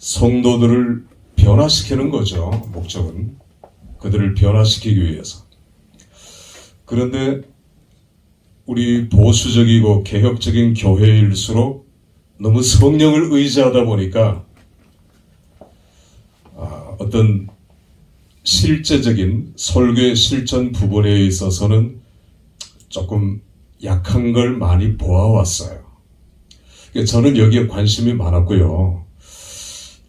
성도들을 변화시키는 거죠. 목적은 그들을 변화시키기 위해서. 그런데 우리 보수적이고 개혁적인 교회일수록 너무 성령을 의지하다 보니까 어떤 실제적인 설교의 실천 부분에 있어서는 조금 약한 걸 많이 보아왔어요. 저는 여기에 관심이 많았고요.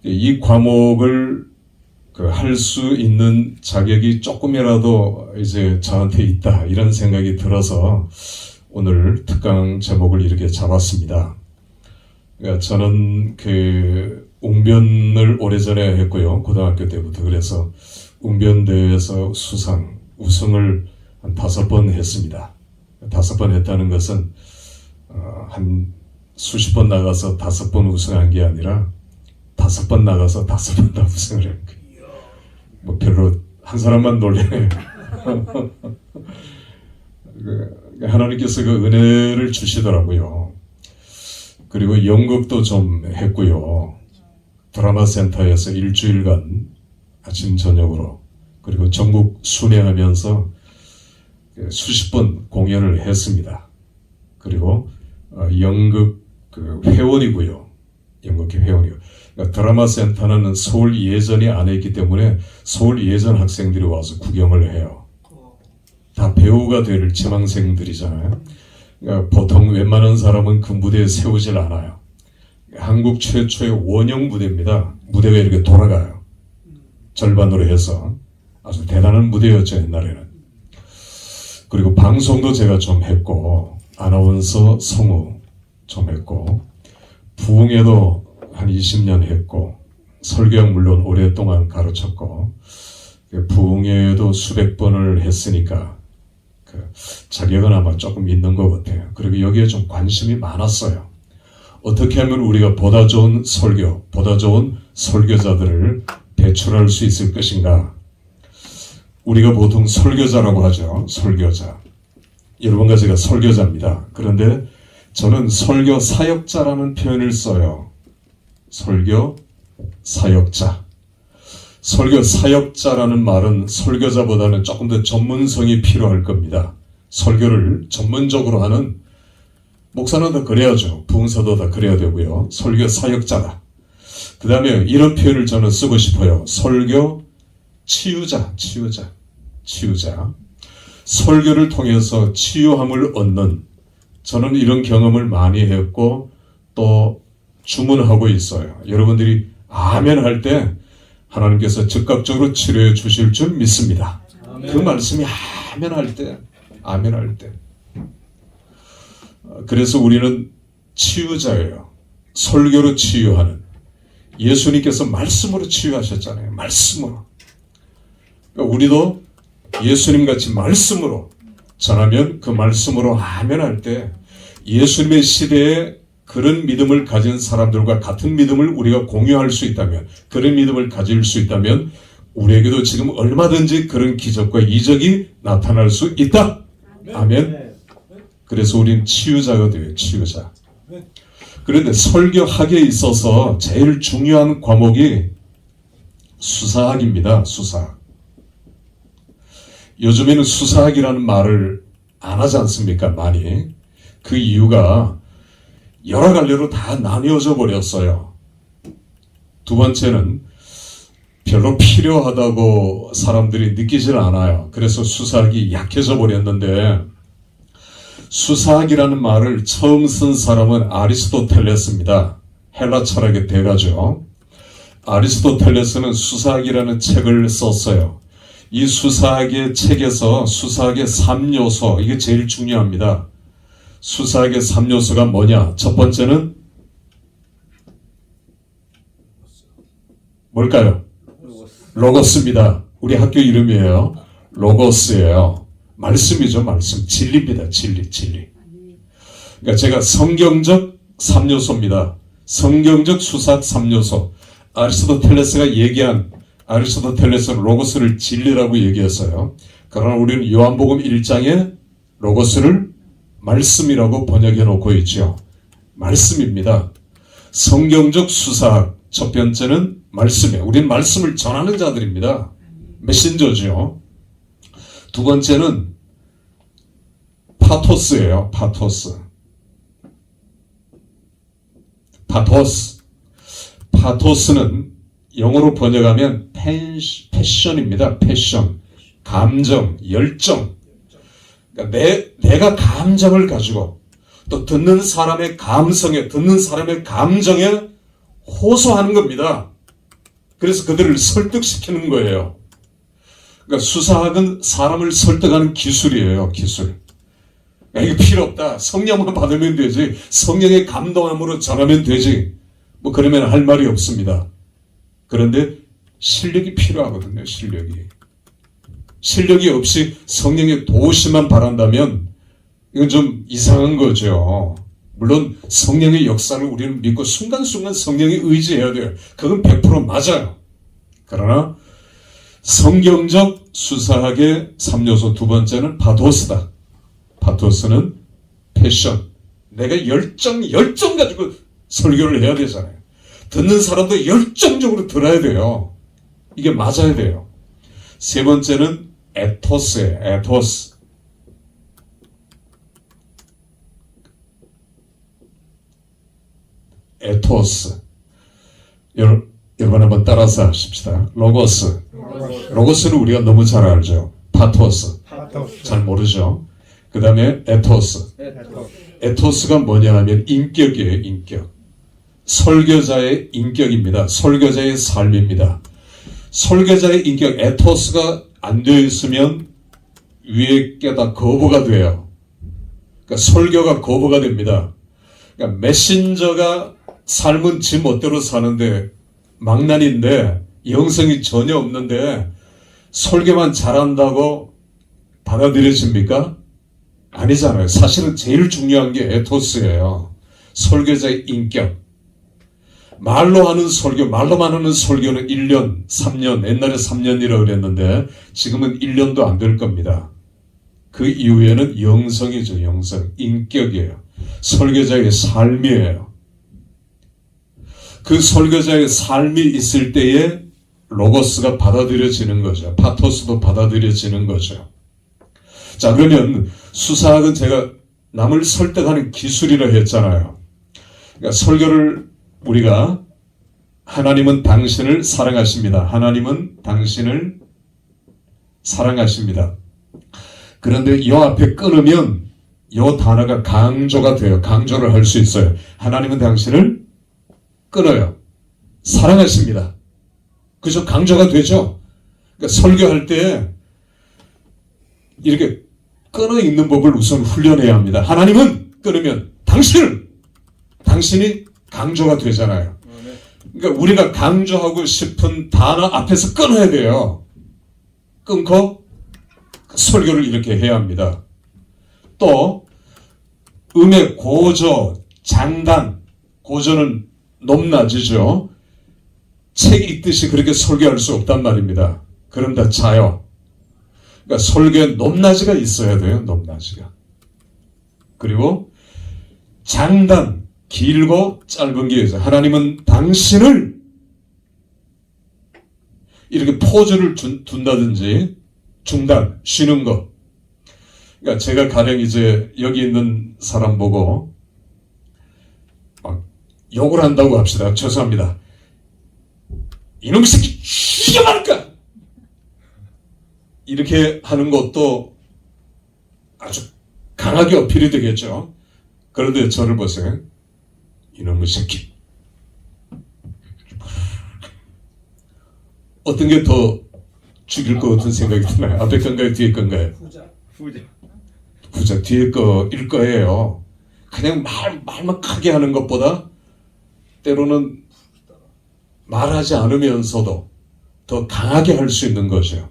이 과목을 할 수 있는 자격이 조금이라도 이제 저한테 있다 이런 생각이 들어서 오늘 특강 제목을 이렇게 잡았습니다. 저는 웅변을 오래전에 했고요. 고등학교 때부터. 그래서 웅변대회에서 우승을 한 5번 했습니다. 5번 했다는 것은 한 수십 번 나가서 5번 우승한 게 아니라 5번 나가서 5번 다 우승을 한 거예요. 뭐 별로 한 사람만 놀래요. 하나님께서 그 은혜를 주시더라고요. 그리고 연극도 좀 했고요. 드라마 센터에서 일주일간 아침 저녁으로 그리고 전국 순회하면서 수십 번 공연을 했습니다. 그리고 연극 회원이고요. 연극회 회원이고. 그러니까 드라마 센터는 서울 예전이 안에 있기 때문에 서울 예전 학생들이 와서 구경을 해요. 다 배우가 될 지망생들이잖아요. 그러니까 보통 웬만한 사람은 그 무대에 세우질 않아요. 한국 최초의 원형 무대입니다. 무대가 이렇게 돌아가요. 절반으로 해서 아주 대단한 무대였죠, 옛날에는. 그리고 방송도 제가 좀 했고 아나운서 성우 좀 했고 부흥회도 한 20년 했고 설교학 물론 오랫동안 가르쳤고 부흥회도 수백 번을 했으니까 자격은 아마 조금 있는 것 같아요. 그리고 여기에 좀 관심이 많았어요. 어떻게 하면 우리가 보다 좋은 설교, 보다 좋은 설교자들을 배출할 수 있을 것인가. 우리가 보통 설교자라고 하죠. 설교자. 여러분과 제가 설교자입니다. 그런데 저는 설교 사역자라는 표현을 써요. 설교 사역자. 설교 사역자라는 말은 설교자보다는 조금 더 전문성이 필요할 겁니다. 설교를 전문적으로 하는 목사는 다 그래야죠. 부흥사도 다 그래야 되고요. 설교 사역자다. 그 다음에 이런 표현을 저는 쓰고 싶어요. 설교 치유자. 설교를 통해서 치유함을 얻는, 저는 이런 경험을 많이 했고 또 주문하고 있어요. 여러분들이 아멘 할 때 하나님께서 즉각적으로 치료해 주실 줄 믿습니다. 아멘. 그 말씀이 아멘 할 때. 그래서 우리는 치유자예요. 설교로 치유하는. 예수님께서 말씀으로 치유하셨잖아요. 말씀으로. 그러니까 우리도 예수님같이 말씀으로 전하면 그 말씀으로 아멘 할 때 예수님의 시대에 그런 믿음을 가진 사람들과 같은 믿음을 우리가 공유할 수 있다면, 그런 믿음을 가질 수 있다면 우리에게도 지금 얼마든지 그런 기적과 이적이 나타날 수 있다. 아멘. 그래서 우리는 치유자가 돼요. 치유자. 그런데 설교학에 있어서 제일 중요한 과목이 수사학입니다. 수사학. 요즘에는 수사학이라는 말을 안 하지 않습니까? 많이. 그 이유가 여러 갈래로 다 나뉘어져 버렸어요. 두 번째는 별로 필요하다고 사람들이 느끼질 않아요. 그래서 수사학이 약해져 버렸는데, 수사학이라는 말을 처음 쓴 사람은 아리스토텔레스입니다. 헬라 철학의 대가죠. 아리스토텔레스는 수사학이라는 책을 썼어요. 이 수사학의 책에서 수사학의 3요소, 이게 제일 중요합니다. 수사학의 3요소가 뭐냐? 첫 번째는 뭘까요? 로고스입니다. 우리 학교 이름이에요. 로고스예요. 말씀이죠. 말씀. 진리입니다. 진리. 그러니까 제가 성경적 3요소입니다. 성경적 수사학 3요소. 아리스토텔레스가 얘기한, 아리스토텔레스는 로고스를 진리라고 얘기했어요. 그러나 우리는 요한복음 1장에 로고스를 말씀이라고 번역해 놓고 있죠. 말씀입니다. 성경적 수사학, 첫 번째는 말씀이에요. 우리는 말씀을 전하는 자들입니다. 메신저죠. 두 번째는 파토스예요. 파토스. 파토스는 영어로 번역하면 패션입니다. 패션. 감정, 열정. 그러니까 내가 감정을 가지고 또 듣는 사람의 감성에, 듣는 사람의 감정에 호소하는 겁니다. 그래서 그들을 설득시키는 거예요. 그러니까 수사학은 사람을 설득하는 기술이에요. 기술. 이거 필요 없다. 성령만 받으면 되지. 성령의 감동함으로 전하면 되지. 뭐 그러면 할 말이 없습니다. 그런데 실력이 필요하거든요. 실력이 없이 성령의 도우심만 바란다면 이건 좀 이상한 거죠. 물론 성령의 역사를 우리는 믿고 순간순간 성령에 의지해야 돼요. 그건 100% 맞아요. 그러나 성경적 수사학의 3요소 두 번째는 파토스다. 파토스는 패션. 내가 열정 가지고 설교를 해야 되잖아요. 듣는 사람도 열정적으로 들어야 돼요. 이게 맞아야 돼요. 세 번째는 에토스예요. 에토스. 에토스. 여러분 한번 따라서 하십시다. 로고스는 우리가 너무 잘 알죠. 파토스. 잘 모르죠. 그 다음에 에토스. 에토스가 뭐냐 하면 인격이에요. 인격. 설교자의 인격입니다. 설교자의 삶입니다. 설교자의 인격 에토스가 안 되어 있으면 위에 게다 거부가 돼요. 그러니까 설교가 거부가 됩니다. 그러니까 메신저가 삶은 지 멋대로 사는데 망난인데 영성이 전혀 없는데 설교만 잘한다고 받아들여집니까? 아니잖아요. 사실은 제일 중요한 게 에토스예요. 설교자의 인격. 말로 하는 설교, 말로만 하는 설교는 1년, 3년, 옛날에 3년이라고 그랬는데 지금은 1년도 안 될 겁니다. 그 이후에는 영성이죠. 영성. 인격이에요. 설교자의 삶이에요. 그 설교자의 삶이 있을 때에 로고스가 받아들여지는 거죠. 파토스도 받아들여지는 거죠. 자, 그러면 수사학은 제가 남을 설득하는 기술이라 했잖아요. 그러니까 설교를 우리가 하나님은 당신을 사랑하십니다. 하나님은 당신을 사랑하십니다. 그런데 이 앞에 끊으면 이 단어가 강조가 돼요. 강조를 할 수 있어요. 하나님은 당신을 끊어요. 사랑하십니다. 그죠? 강조가 되죠? 그러니까 설교할 때 이렇게 끊어 있는 법을 우선 훈련해야 합니다. 하나님은 끊으면 당신이 강조가 되잖아요. 그러니까 우리가 강조하고 싶은 단어 앞에서 끊어야 돼요. 끊고 설교를 이렇게 해야 합니다. 또 음의 고저, 장단, 고저는 높낮이죠. 책 읽듯이 그렇게 설교할 수 없단 말입니다. 그럼 다 자요. 그러니까 설교에 높낮이가 있어야 돼요. 높낮이가. 그리고 장단, 길고 짧은 게 있어요. 하나님은 당신을 이렇게 포즈를 둔다든지 중단, 쉬는 거. 그러니까 제가 가령 이제 여기 있는 사람 보고 막 욕을 한다고 합시다. 죄송합니다. 이놈 새끼 죽여버릴까? 이렇게 하는 것도 아주 강하게 어필이 되겠죠. 그런데 저를 보세요. 이놈의 새끼. 어떤 게 더 죽일 것 같은 생각이 드나요? 앞에 건가요? 뒤에 건가요? 후자. 뒤에 거일 거예요. 그냥 말만 크게 하는 것보다 때로는 말하지 않으면서도 더 강하게 할 수 있는 거죠.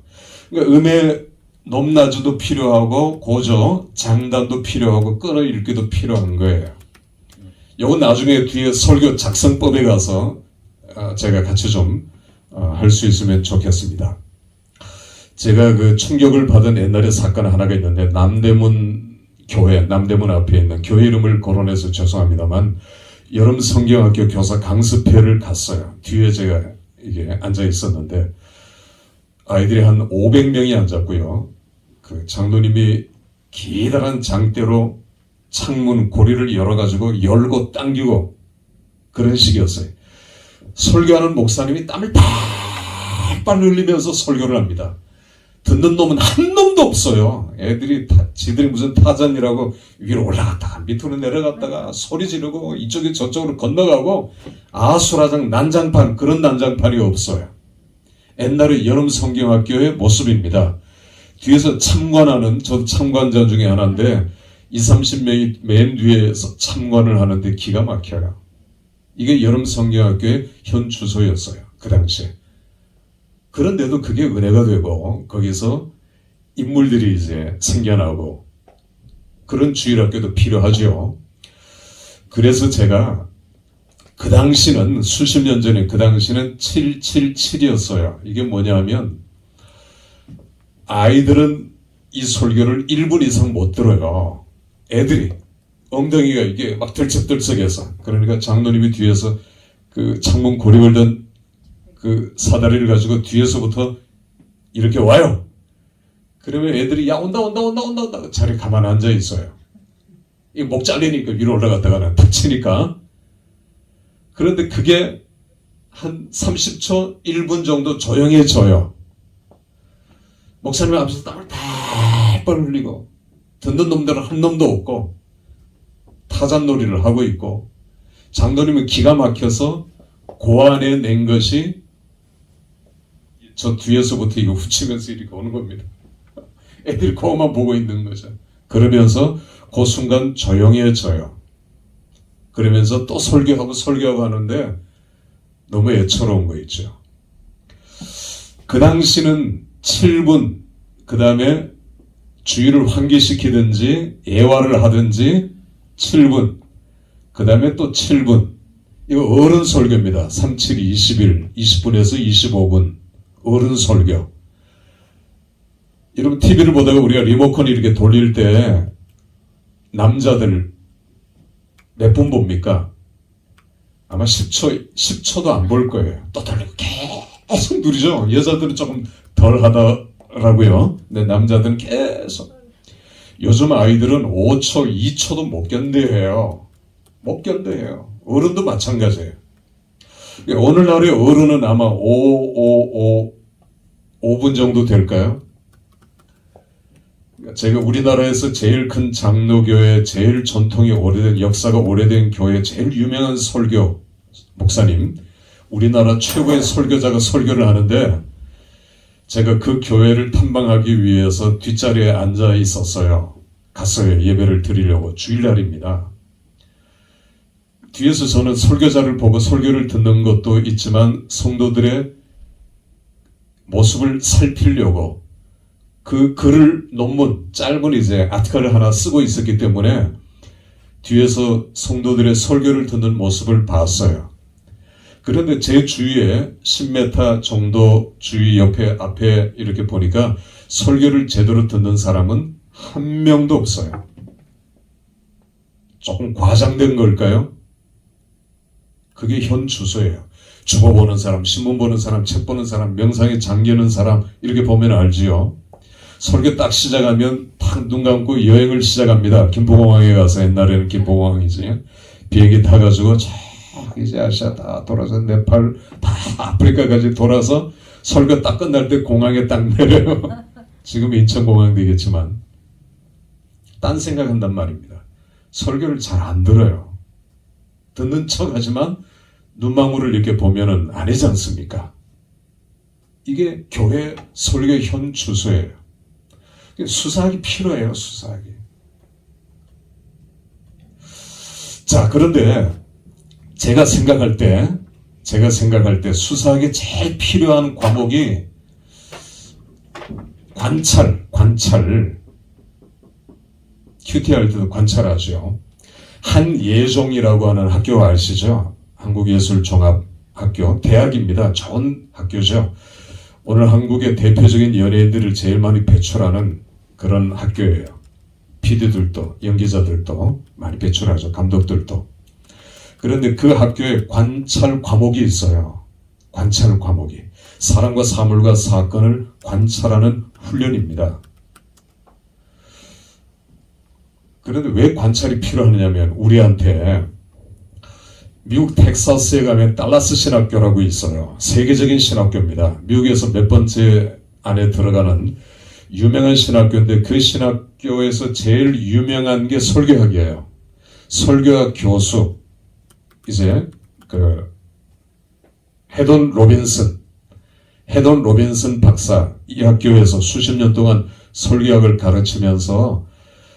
그러니까 음의 높낮이도 필요하고 고저, 장단도 필요하고 끊어 읽기도 필요한 거예요. 이건 나중에 뒤에 설교 작성법에 가서 제가 같이 좀 할 수 있으면 좋겠습니다. 제가 그 충격을 받은 옛날에 사건 하나가 있는데 남대문 앞에 있는 교회 이름을 거론해서 죄송합니다만 여름 성경학교 교사 강습회를 갔어요. 뒤에 제가 이게 앉아 있었는데 아이들이 한 500명이 앉았고요. 그 장로님이 기다란 장대로 창문 고리를 열어가지고 열고 당기고 그런 식이었어요. 설교하는 목사님이 땀을 팍팍 흘리면서 설교를 합니다. 듣는 놈은 한 놈도 없어요. 애들이 지들이 무슨 타잔이라고 위로 올라갔다가 밑으로 내려갔다가 소리 지르고 이쪽에 저쪽으로 건너가고 아수라장 난장판 그런 난장판이 없어요. 옛날에 여름 성경학교의 모습입니다. 뒤에서 참관하는 저도 참관자 중에 하나인데 20-30명이 맨 뒤에서 참관을 하는데 기가 막혀요. 이게 여름 성경학교의 현 주소였어요. 그 당시에. 그런데도 그게 은혜가 되고 거기서 인물들이 이제 생겨나고 그런 주일학교도 필요하죠. 그래서 제가 그 당시는 수십 년 전에 그 당시는 777이었어요. 이게 뭐냐면 아이들은 이 설교를 1분 이상 못 들어요. 애들이 엉덩이가 이게 막 들썩들썩해서 그러니까 장로님이 뒤에서 그 창문 고리 걸던 그 사다리를 가지고 뒤에서부터 이렇게 와요. 그러면 애들이 야 온다 자리에 가만 앉아 있어요. 이 목 잘리니까 위로 올라갔다가는 다치니까. 그런데 그게 한 30초, 1분 정도 조용해져요. 목사님 앞에서 땀을 펄펄 흘리고 듣는 놈들은 한 놈도 없고 타잔놀이를 하고 있고 장로님은 기가 막혀서 고안해 낸 것이 저 뒤에서부터 이거 후치면서 이렇게 오는 겁니다. 애들이 그것만 보고 있는 거죠. 그러면서 그 순간 조용해져요. 그러면서 또 설교하고 하는데 너무 애처로운 거 있죠. 그 당시는 7분, 그 다음에 주의를 환기시키든지 예화를 하든지 7분, 그 다음에 또 7분. 이거 어른 설교입니다. 3, 7, 21, 20분에서 25분. 어른 설교. 여러분 TV를 보다가 우리가 리모컨 이렇게 돌릴 때 남자들 몇 분 봅니까? 아마 10초도 안 볼 거예요. 또 돌리고 계속 누르죠. 여자들은 조금 덜 하더라고요. 근데 남자들은 계속. 요즘 아이들은 5초, 2초도 못 견뎌해요. 못 견뎌해요. 어른도 마찬가지예요. 오늘날의 어른은 아마 5분 정도 될까요? 제가 우리나라에서 제일 큰 장로교회, 제일 전통이 오래된, 역사가 오래된 교회, 제일 유명한 설교 목사님, 우리나라 최고의 설교자가 설교를 하는데 제가 그 교회를 탐방하기 위해서 뒷자리에 앉아 있었어요. 갔어요. 예배를 드리려고. 주일날입니다. 뒤에서 저는 설교자를 보고 설교를 듣는 것도 있지만 성도들의 모습을 살피려고 그 글을 논문 짧은 이제 아티클을 하나 쓰고 있었기 때문에 뒤에서 성도들의 설교를 듣는 모습을 봤어요. 그런데 제 주위에 10m 정도 주위 옆에 앞에 이렇게 보니까 설교를 제대로 듣는 사람은 한 명도 없어요. 조금 과장된 걸까요? 그게 현 주소예요. 주보 보는 사람, 신문 보는 사람, 책 보는 사람, 명상에 잠기는 사람 이렇게 보면 알지요. 설교 딱 시작하면 탁 눈 감고 여행을 시작합니다. 김포공항에 가서 옛날에는 김포공항이지. 비행기 타가지고 쫙 이제 아시아 다 돌아서 네팔 다 아프리카까지 돌아서 설교 딱 끝날 때 공항에 딱 내려요. 지금 인천공항 되겠지만 딴 생각한단 말입니다. 설교를 잘 안 들어요. 듣는 척 하지만 눈망울을 이렇게 보면은 아니지 않습니까? 이게 교회 설교 현 주소예요. 수사하기 필요해요. 수사하기. 자, 그런데 제가 생각할 때 수사하기 제일 필요한 과목이 관찰. 큐티 할 때도 관찰하죠. 한예종이라고 하는 학교 아시죠? 한국예술종합학교, 대학입니다. 좋은 학교죠. 오늘 한국의 대표적인 연예인들을 제일 많이 배출하는 그런 학교예요. PD들도 연기자들도 많이 배출하죠. 감독들도. 그런데 그 학교에 관찰 과목이 있어요. 관찰 과목이. 사람과 사물과 사건을 관찰하는 훈련입니다. 그런데 왜 관찰이 필요하냐면 우리한테 미국 텍사스에 가면 달라스 신학교라고 있어요. 세계적인 신학교입니다. 미국에서 몇 번째 안에 들어가는 유명한 신학교인데 그 신학교에서 제일 유명한 게 설교학이에요. 설교학 교수 이제 그 헤돈 로빈슨 박사 이 학교에서 수십 년 동안 설교학을 가르치면서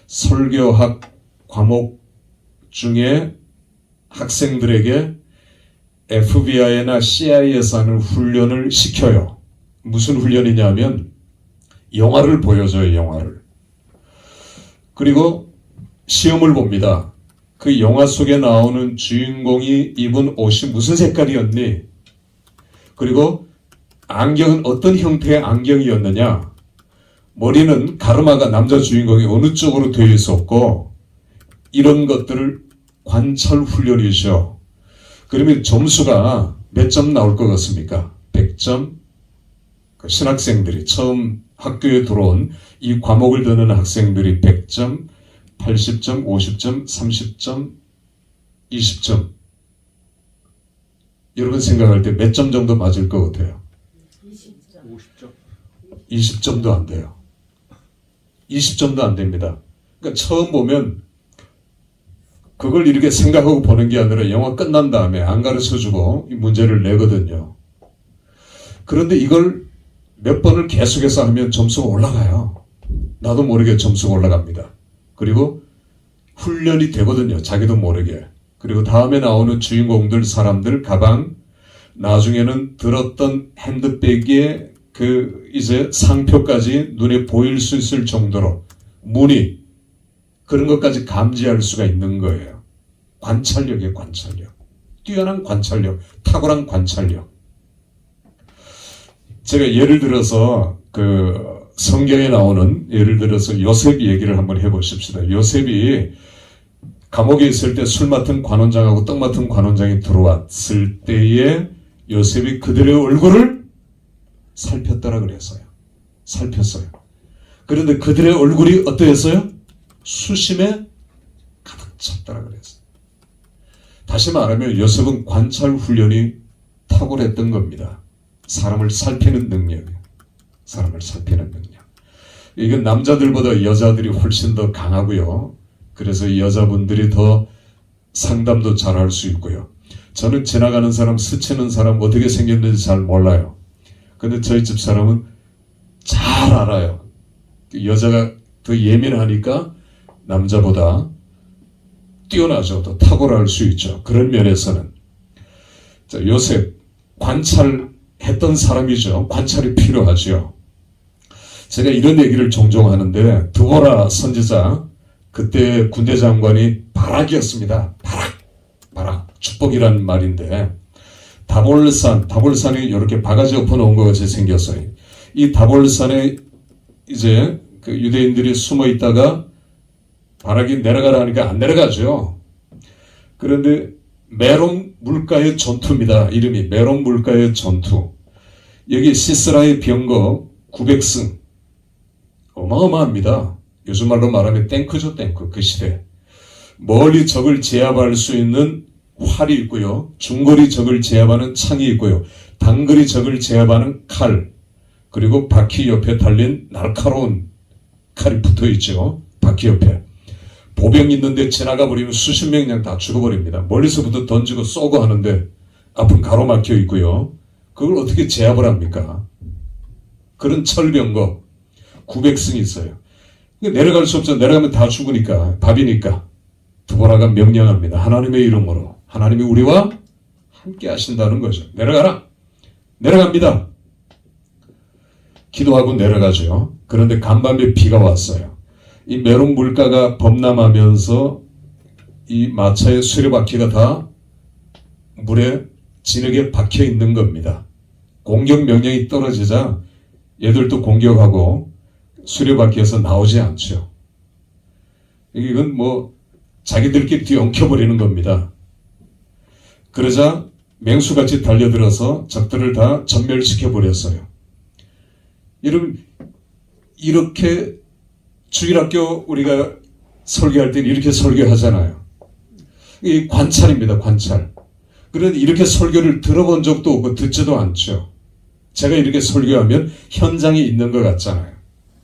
설교학 과목 중에 학생들에게 FBI나 CIA에서 하는 훈련을 시켜요. 무슨 훈련이냐면 영화를 보여줘요. 영화를. 그리고 시험을 봅니다. 그 영화 속에 나오는 주인공이 입은 옷이 무슨 색깔이었니? 그리고 안경은 어떤 형태의 안경이었느냐? 머리는 가르마가 남자 주인공이 어느 쪽으로 되어 있었고 이런 것들을 관찰 훈련이죠. 그러면 점수가 몇 점 나올 것 같습니까? 100점? 그 신학생들이 처음 학교에 들어온 이 과목을 듣는 학생들이 100점, 80점, 50점, 30점, 20점. 여러분 생각할 때 몇 점 정도 맞을 것 같아요? 50점. 20점도 안 돼요. 20점도 안 됩니다. 그러니까 처음 보면 그걸 이렇게 생각하고 보는 게 아니라 영화 끝난 다음에 안 가르쳐주고 이 문제를 내거든요. 그런데 이걸 몇 번을 계속해서 하면 점수가 올라가요. 나도 모르게 점수가 올라갑니다. 그리고 훈련이 되거든요. 자기도 모르게. 그리고 다음에 나오는 주인공들, 사람들, 가방, 나중에는 들었던 핸드백에 그 이제 상표까지 눈에 보일 수 있을 정도로 무늬 그런 것까지 감지할 수가 있는 거예요. 관찰력이에요. 관찰력. 뛰어난 관찰력, 탁월한 관찰력. 제가 예를 들어서 그 성경에 나오는 예를 들어서 요셉 얘기를 한번 해보십시다. 요셉이 감옥에 있을 때 술 맡은 관원장하고 떡 맡은 관원장이 들어왔을 때에 요셉이 그들의 얼굴을 살폈더라 그랬어요. 살폈어요. 그런데 그들의 얼굴이 어떠했어요? 수심에 가득 찼더라 그랬어요. 다시 말하면 요셉은 관찰 훈련이 탁월했던 겁니다. 사람을 살피는 능력이에요. 사람을 살피는 능력. 이건 남자들보다 여자들이 훨씬 더 강하고요. 그래서 여자분들이 더 상담도 잘 할 수 있고요. 저는 지나가는 사람, 스치는 사람 어떻게 생겼는지 잘 몰라요. 근데 저희 집 사람은 잘 알아요. 여자가 더 예민하니까 남자보다 뛰어나죠. 더 탁월할 수 있죠. 그런 면에서는. 자, 요셉 관찰했던 사람이죠. 관찰이 필요하죠. 제가 이런 얘기를 종종 하는데 드보라 선지자 그때 군대 장관이 바락이었습니다. 바락 축복이라는 말인데 다볼산이 이렇게 바가지 엎어놓은 것 같이 생겼어요. 이 다볼산에 이제 그 유대인들이 숨어 있다가 바락이 내려가라 하니까 안 내려가죠. 그런데 메론 물가의 전투입니다. 이름이 메론 물가의 전투. 여기 시스라의 병거 900승. 어마어마합니다. 요즘 말로 말하면 탱크죠, 탱크. 그 시대. 멀리 적을 제압할 수 있는 활이 있고요. 중거리 적을 제압하는 창이 있고요. 단거리 적을 제압하는 칼. 그리고 바퀴 옆에 달린 날카로운 칼이 붙어 있죠. 바퀴 옆에. 보병이 있는데 지나가 버리면 수십 명 그냥 다 죽어버립니다. 멀리서부터 던지고 쏘고 하는데 앞은 가로막혀 있고요. 그걸 어떻게 제압을 합니까? 그런 철병거 900승이 있어요. 내려갈 수 없죠. 내려가면 다 죽으니까, 밥이니까. 드보라가 명령합니다. 하나님의 이름으로. 하나님이 우리와 함께 하신다는 거죠. 내려가라. 내려갑니다. 기도하고 내려가죠. 그런데 간밤에 비가 왔어요. 이 메론 물가가 범람하면서 이 마차의 수레바퀴가 다 물에 진흙에 박혀 있는 겁니다. 공격 명령이 떨어지자 얘들도 공격하고 수레바퀴에서 나오지 않죠. 이건 뭐 자기들끼리 뒤엉켜버리는 겁니다. 그러자 맹수같이 달려들어서 적들을 다 전멸시켜 버렸어요. 여러분, 이렇게 주일학교 우리가 설교할 때 이렇게 설교하잖아요. 이 관찰입니다, 관찰. 그런데 이렇게 설교를 들어본 적도 없고 듣지도 않죠. 제가 이렇게 설교하면 현장에 있는 것 같잖아요.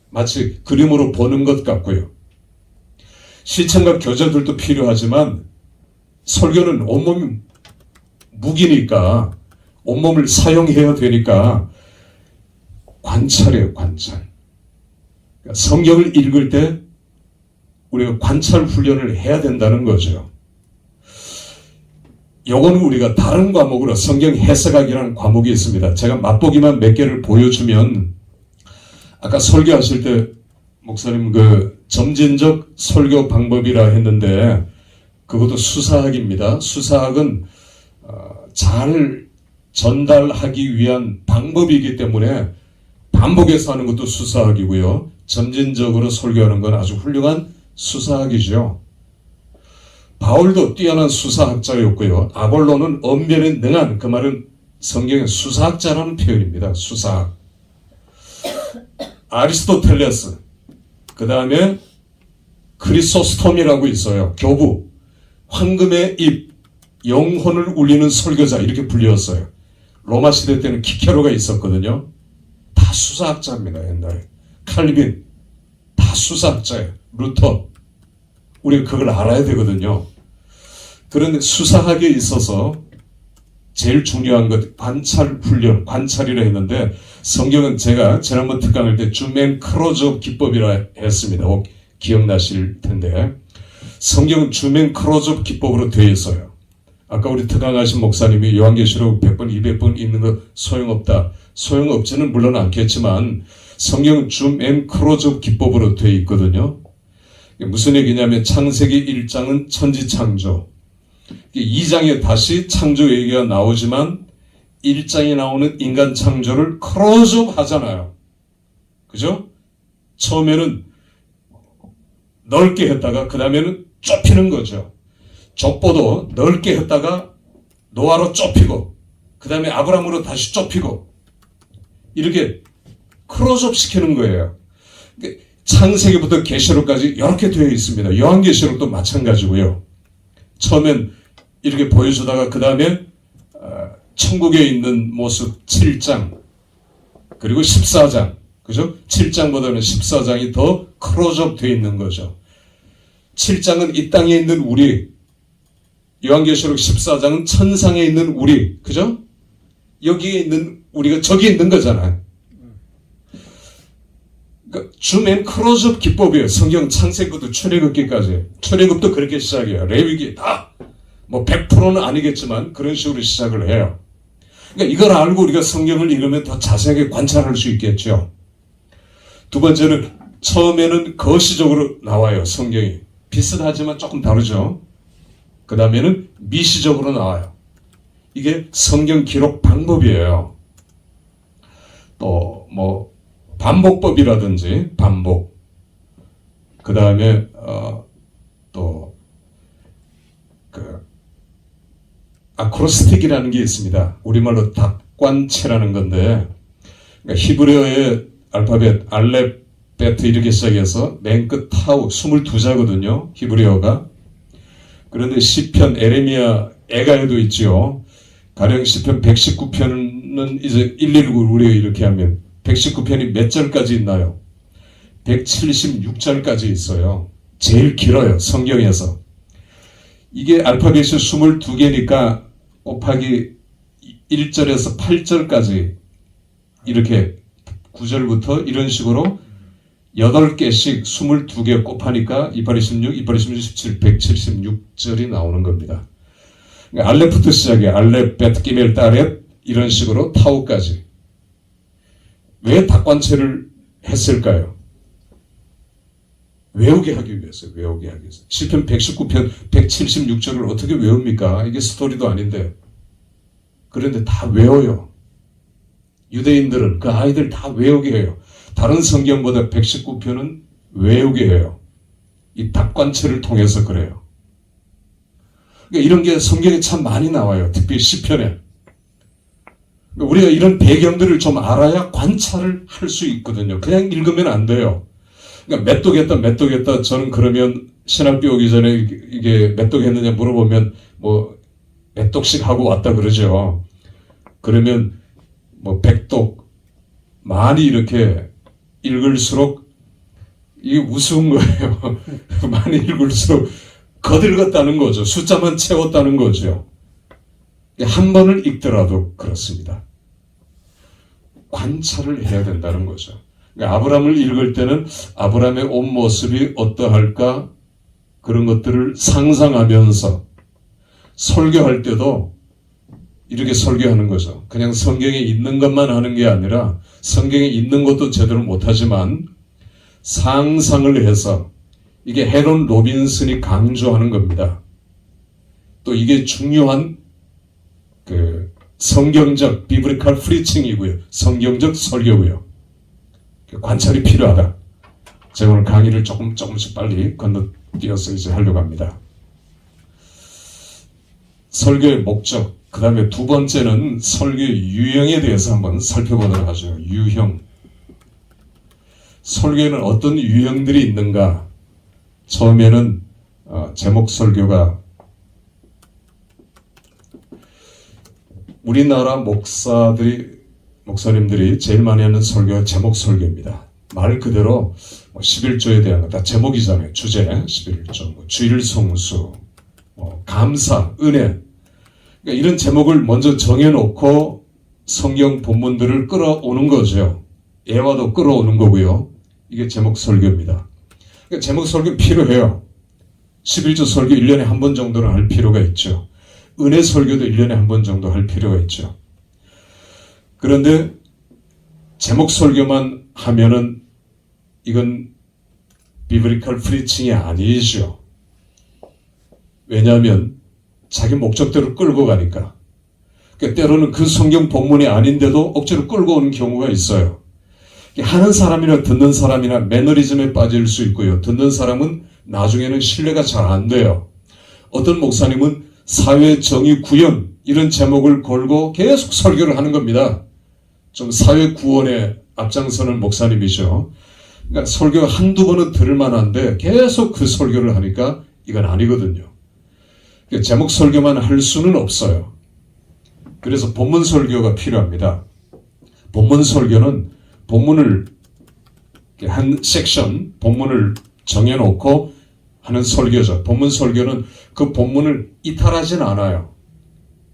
마치 그림으로 보는 것 같고요. 시청각 교재들도 필요하지만 설교는 온몸이 무기니까 온몸을 사용해야 되니까 관찰이에요, 관찰. 그러니까 성경을 읽을 때 우리가 관찰 훈련을 해야 된다는 거죠. 요거는 우리가 다른 과목으로 성경 해석학이라는 과목이 있습니다. 제가 맛보기만 몇 개를 보여주면, 아까 설교하실 때 목사님 그 점진적 설교 방법이라 했는데 그것도 수사학입니다. 수사학은 잘 전달하기 위한 방법이기 때문에 반복해서 하는 것도 수사학이고요. 점진적으로 설교하는 건 아주 훌륭한 수사학이죠. 바울도 뛰어난 수사학자였고요. 아볼로는 언변에 능한, 그 말은 성경의 수사학자라는 표현입니다. 수사학. 아리스토텔레스, 그 다음에 크리소스톰이라고 있어요. 교부, 황금의 입, 영혼을 울리는 설교자 이렇게 불렸어요. 로마 시대 때는 키케로가 있었거든요. 다 수사학자입니다. 옛날에 칼빈 다 수사학자예요. 루터, 우리가 그걸 알아야 되거든요. 그런데 수사학에 있어서 제일 중요한 것 관찰 훈련, 관찰이라 했는데 성경은 제가 지난번 특강할 때 줌 앤 클로즈업 기법이라 했습니다. 혹 기억나실 텐데 성경은 줌 앤 클로즈업 기법으로 되어 있어요. 아까 우리 특강하신 목사님이 요한계시록 100번, 200번 읽는 거 소용없다. 소용없지는 물론 않겠지만 성경은 줌 앤 클로즈업 기법으로 되어 있거든요. 무슨 얘기냐면 창세기 1장은 천지창조, 2장에 다시 창조 얘기가 나오지만 1장에 나오는 인간 창조를 클로즈업 하잖아요. 그죠? 처음에는 넓게 했다가 그 다음에는 좁히는 거죠. 족보도 넓게 했다가 노아로 좁히고 그 다음에 아브라함으로 다시 좁히고 이렇게 클로즈업 시키는 거예요. 창세기부터 계시록까지 이렇게 되어 있습니다. 요한계시록도 마찬가지고요. 처음엔 이렇게 보여주다가 그 다음에 천국에 있는 모습 7장 그리고 14장, 그죠? 7장보다는 14장이 더 클로즈업 되어 있는 거죠. 7장은 이 땅에 있는 우리, 요한계시록 14장은 천상에 있는 우리, 그죠? 여기에 있는 우리가 저기 있는 거잖아요. 그러니까 줌 앤 클로즈업 기법이에요. 성경 창세기부터 출애굽기까지. 출애굽도 그렇게 시작해요. 레위기 다 뭐 100%는 아니겠지만 그런 식으로 시작을 해요. 그러니까 이걸 알고 우리가 성경을 읽으면 더 자세하게 관찰할 수 있겠죠. 두 번째는 처음에는 거시적으로 나와요. 성경이 비슷하지만 조금 다르죠. 그 다음에는 미시적으로 나와요. 이게 성경 기록 방법이에요. 또 뭐 반복법이라든지 반복, 그 다음에 또 그 아크로스틱이라는 게 있습니다. 우리말로 닭관체라는 건데, 그러니까 히브리어의 알파벳 알렙베트 이렇게 시작해서 맨 끝 타우 22자거든요. 히브리어가. 그런데 시편, 에레미야, 에가에도 있죠. 가령 시편 119편은 이제 119 우리가 이렇게 하면 119편이 몇 절까지 있나요? 176절까지 있어요. 제일 길어요. 성경에서. 이게 알파벳이 22개니까 곱하기 1절에서 8절까지 이렇게 9절부터 이런 식으로 8개씩 22개 곱하니까 286, 286, 17, 176절이 나오는 겁니다. 그러니까 알렙부터 시작해. 알렙, 베트, 기멜, 따렛 이런 식으로 타우까지. 왜 닭관체를 했을까요? 외우게 하기 위해서, 외우게 하기 위해서. 시편 119편 176절을 어떻게 외웁니까? 이게 스토리도 아닌데. 그런데 다 외워요. 유대인들은 그 아이들 다 외우게 해요. 다른 성경보다 119편은 외우게 해요. 이 닭관체를 통해서 그래요. 그러니까 이런 게 성경에 참 많이 나와요. 특히 시편에. 그러니까 우리가 이런 배경들을 좀 알아야 관찰을 할 수 있거든요. 그냥 읽으면 안 돼요. 그러니까 메뚜겠다. 저는 그러면 신학교 오기 전에 이게 메뚜겠느냐 물어보면 뭐 몇 독씩 하고 왔다 그러죠. 그러면 뭐 100독 많이 이렇게 읽을수록 이게 우스운 거예요. 많이 읽을수록 거들었다는 거죠. 숫자만 채웠다는 거죠. 한 번을 읽더라도 그렇습니다. 관찰을 해야 된다는 거죠. 그러니까 아브라함을 읽을 때는 아브라함의 온 모습이 어떠할까 그런 것들을 상상하면서 설교할 때도 이렇게 설교하는 거죠. 그냥 성경에 있는 것만 하는 게 아니라 성경에 있는 것도 제대로 못하지만 상상을 해서 이게 헤론 로빈슨이 강조하는 겁니다. 또 이게 중요한 그 성경적 비브리칼 프리칭이고요. 성경적 설교고요. 관찰이 필요하다. 제가 오늘 강의를 조금씩 빨리 건너뛰어서 이제 하려고 합니다. 설교의 목적, 그 다음에 두 번째는 설교의 유형에 대해서 한번 살펴보도록 하죠. 유형. 설교에는 어떤 유형들이 있는가? 처음에는 제목 설교가 우리나라 목사님들이 제일 많이 하는 설교가 제목 설교입니다. 말 그대로 11조에 대한 거 다 제목이잖아요. 주제 11조, 주일 성수, 감사, 은혜. 그러니까 이런 제목을 먼저 정해놓고 성경 본문들을 끌어오는 거죠. 예화도 끌어오는 거고요. 이게 제목 설교입니다. 그러니까 제목 설교 필요해요. 11조 설교 1년에 한 번 정도는 할 필요가 있죠. 은혜 설교도 1년에 한 번 정도 할 필요가 있죠. 그런데 제목 설교만 하면은 이건 비브리칼 프리칭이 아니죠. 왜냐하면 자기 목적대로 끌고 가니까. 그러니까 때로는 그 성경 본문이 아닌데도 억지로 끌고 오는 경우가 있어요. 하는 사람이나 듣는 사람이나 매너리즘에 빠질 수 있고요. 듣는 사람은 나중에는 신뢰가 잘 안 돼요. 어떤 목사님은 사회 정의 구현 이런 제목을 걸고 계속 설교를 하는 겁니다. 좀 사회 구원에 앞장서는 목사님이죠. 그러니까 설교 한두 번은 들을 만한데 계속 그 설교를 하니까 이건 아니거든요. 그러니까 제목 설교만 할 수는 없어요. 그래서 본문 설교가 필요합니다. 본문 설교는 본문을 한 섹션 본문을 정해놓고 하는 설교죠. 본문 설교는 그 본문을 이탈하진 않아요.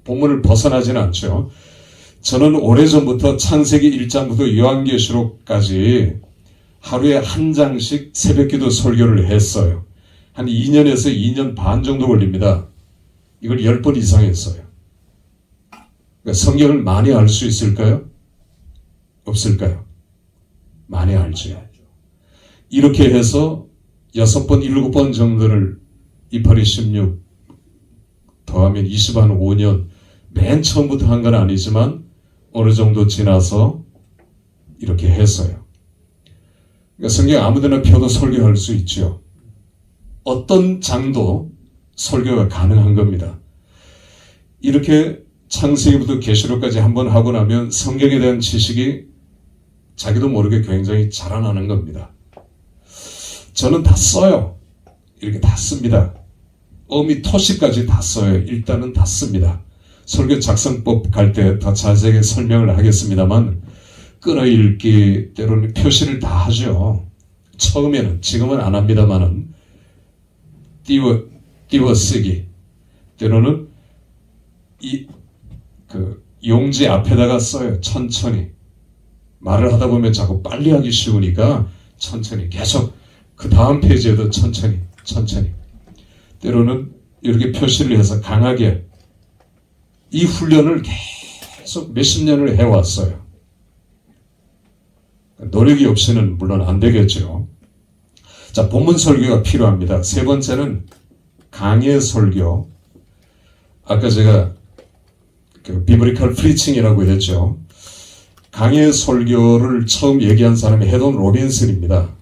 본문을 벗어나진 않죠. 저는 오래전부터 창세기 1장부터 요한계시록까지 하루에 한 장씩 새벽기도 설교를 했어요. 한 2년에서 2년 반 정도 걸립니다. 이걸 10번 이상 했어요. 그러니까 성경을 많이 알 수 있을까요? 없을까요? 많이 알죠. 이렇게 해서 6번, 7번 정도를 28이 16 더하면 20한 5년 맨 처음부터 한 건 아니지만 어느 정도 지나서 이렇게 했어요. 그러니까 성경 아무데나 펴도 설교할 수 있죠. 어떤 장도 설교가 가능한 겁니다. 이렇게 창세기부터 계시록까지 한번 하고 나면 성경에 대한 지식이 자기도 모르게 굉장히 자라나는 겁니다. 저는 다 써요. 이렇게 다 씁니다. 어미 토시까지 다 써요. 일단은 다 씁니다. 설교 작성법 갈 때 더 자세하게 설명을 하겠습니다만 끌어읽기 때로는 표시를 다 하죠. 처음에는 지금은 안 합니다만은 띄워 쓰기 때로는 그 용지 앞에다가 써요. 천천히 말을 하다 보면 자꾸 빨리 하기 쉬우니까 천천히 계속 그 다음 페이지에도 천천히 때로는 이렇게 표시를 해서 강하게 이 훈련을 계속 몇십 년을 해왔어요. 노력이 없이는 물론 안 되겠죠. 자, 본문 설교가 필요합니다. 세 번째는 강해 설교. 아까 제가 그 비브리칼 프리칭이라고 했죠. 강해 설교를 처음 얘기한 사람이 헤론 로빈슨입니다.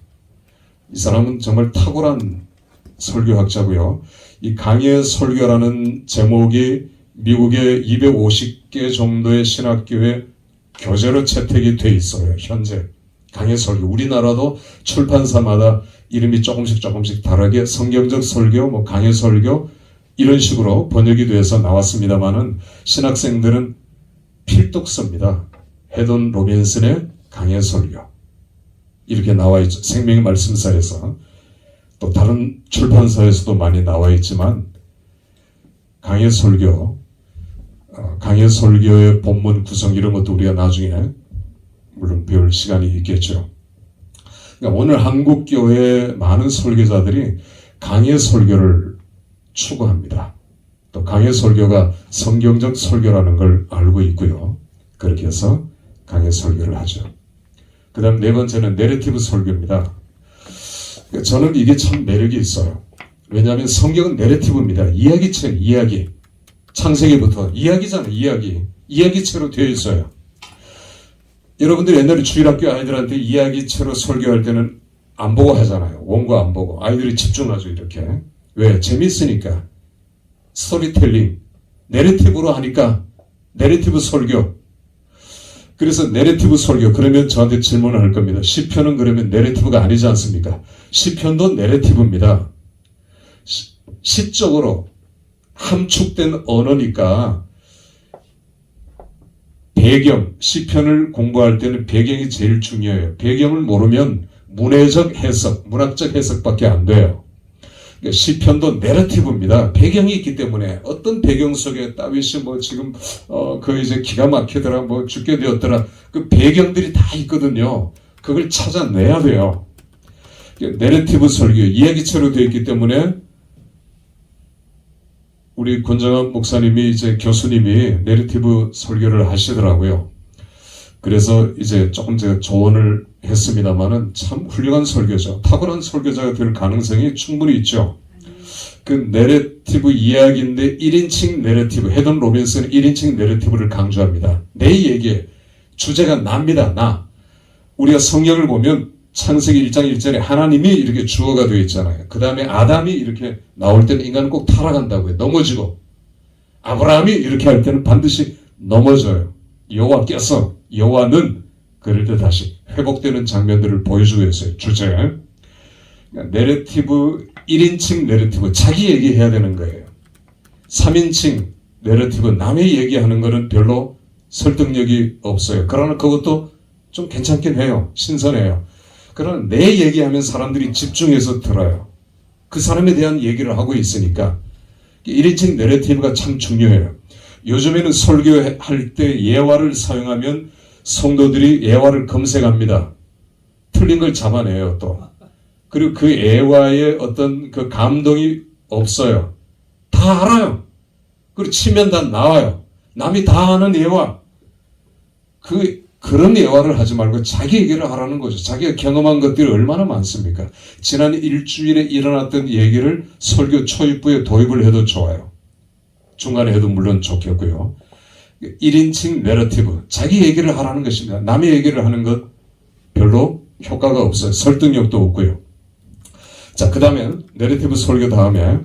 이 사람은 정말 탁월한 설교학자고요. 이 강해 설교라는 제목이 미국의 250개 정도의 신학교에 교재로 채택이 돼 있어요. 현재 강해 설교. 우리나라도 출판사마다 이름이 조금씩 다르게 성경적 설교, 뭐 강해 설교 이런 식으로 번역이 돼서 나왔습니다만은 신학생들은 필독 씁니다. 헤돈 로빈슨의 강해 설교 이렇게 나와 있죠. 생명의 말씀사에서 또 다른 출판사에서도 많이 나와 있지만 강해 설교, 강해 설교의 본문 구성 이런 것도 우리가 나중에 물론 배울 시간이 있겠죠. 그러니까 오늘 한국 교회 많은 설교자들이 강해 설교를 추구합니다. 또 강해 설교가 성경적 설교라는 걸 알고 있고요. 그렇게 해서 강해 설교를 하죠. 그 다음 네 번째는 내러티브 설교입니다. 저는 이게 참 매력이 있어요. 왜냐하면 성경은 내러티브입니다. 이야기책, 이야기. 창세기부터 이야기잖아요. 이야기체로 되어 있어요. 여러분들 옛날에 주일학교 아이들한테 이야기체로 설교할 때는 안 보고 하잖아요. 원고 안 보고. 아이들이 집중하죠. 이렇게. 왜? 재밌으니까. 스토리텔링. 내러티브로 하니까 내러티브 설교. 그래서 내러티브 설교. 그러면 저한테 질문을 할 겁니다. 시편은 그러면 내러티브가 아니지 않습니까? 시편도 내러티브입니다. 시적으로 함축된 언어니까 배경, 시편을 공부할 때는 배경이 제일 중요해요. 배경을 모르면 문해적 해석, 문학적 해석밖에 안 돼요. 그러니까 시편도 내러티브입니다. 배경이 있기 때문에 어떤 배경 속에 다윗이 뭐 지금 그 이제 기가 막히더라, 뭐 죽게 되었더라, 그 배경들이 다 있거든요. 그걸 찾아내야 돼요. 내러티브 설교, 이야기체로 되어 있기 때문에 우리 권정환 목사님이 이제 교수님이 내러티브 설교를 하시더라고요. 그래서 이제 조금 제가 조언을 했습니다만은 참 훌륭한 설교죠. 탁월한 설교자가 될 가능성이 충분히 있죠. 그 내러티브 이야기인데 1인칭 내러티브, 헤돈 로빈슨은 1인칭 내러티브를 강조합니다. 내 얘기, 주제가 납니다. 나. 우리가 성경을 보면 창세기 1장 1절에 하나님이 이렇게 주어가 되어 있잖아요. 그 다음에 아담이 이렇게 나올 때는 인간은 꼭 타락한다고요. 넘어지고. 아브라함이 이렇게 할 때는 반드시 넘어져요. 여호와께서, 여호와는 그럴 때 다시 회복되는 장면들을 보여주고 있어요. 주제. 내러티브, 1인칭 내러티브, 자기 얘기해야 되는 거예요. 3인칭 내러티브, 남의 얘기하는 거는 별로 설득력이 없어요. 그러나 그것도 좀 괜찮긴 해요. 신선해요. 그러나 내 얘기하면 사람들이 집중해서 들어요. 그 사람에 대한 얘기를 하고 있으니까 1인칭 내러티브가 참 중요해요. 요즘에는 설교할 때 예화를 사용하면 성도들이 예화를 검색합니다. 틀린 걸 잡아내요 또. 그리고 그 예화에 어떤 그 감동이 없어요. 다 알아요. 그리고 치면 다 나와요. 남이 다 아는 예화. 그런 예화를 하지 말고 자기 얘기를 하라는 거죠. 자기가 경험한 것들이 얼마나 많습니까? 지난 일주일에 일어났던 얘기를 설교 초입부에 도입을 해도 좋아요. 중간에 해도 물론 좋겠고요. 1인칭 내러티브, 자기 얘기를 하라는 것입니다. 남의 얘기를 하는 것 별로 효과가 없어요. 설득력도 없고요. 자, 그 다음에 내러티브 설교 다음에